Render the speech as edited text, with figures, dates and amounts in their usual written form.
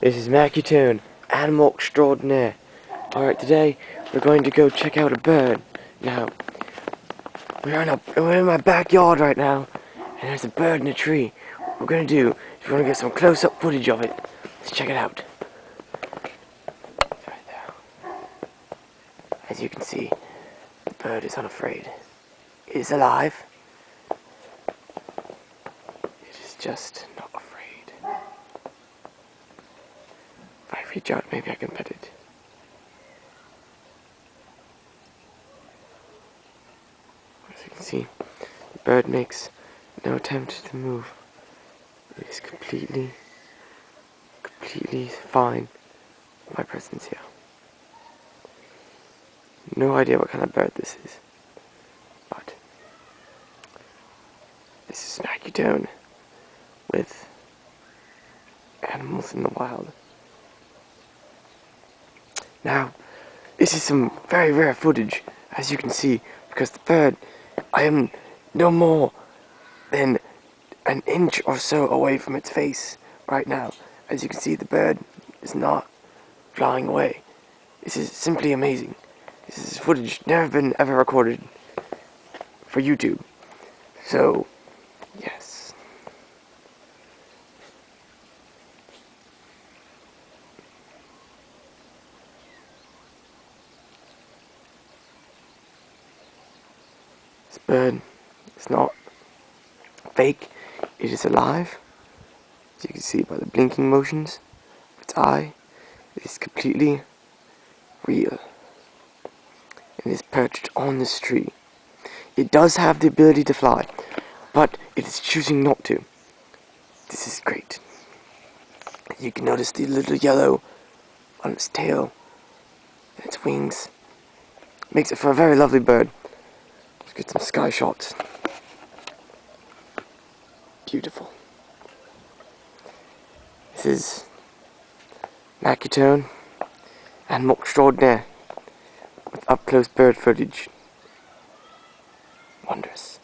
This is Mackitoon, animal extraordinaire. Alright, today we're going to go check out a bird. Now, we're in my backyard right now, and there's a bird in a tree. What we're going to do is we're going to get some close-up footage of it. Let's check it out. It's right there. As you can see, the bird is unafraid. It is alive. It is just not afraid. If I reach out, maybe I can pet it. As you can see, the bird makes no attempt to move. It is completely fine with my presence here. No idea what kind of bird this is, but this is Mackitoon with animals in the wild. Now, this is some very rare footage, as you can see, because the bird, I am no more than an inch or so away from its face right now. As you can see, the bird is not flying away. This is simply amazing. This is footage never been ever recorded for YouTube. So, yes. This bird is not fake, it is alive. As you can see by the blinking motions of its eye, it is completely real. And is perched on this tree. It does have the ability to fly, but it is choosing not to. This is great. You can notice the little yellow on its tail and its wings. Makes it for a very lovely bird. Let's get some sky shots. Beautiful. This is Mackitoon, animal extraordinaire, with up-close bird footage. Wondrous.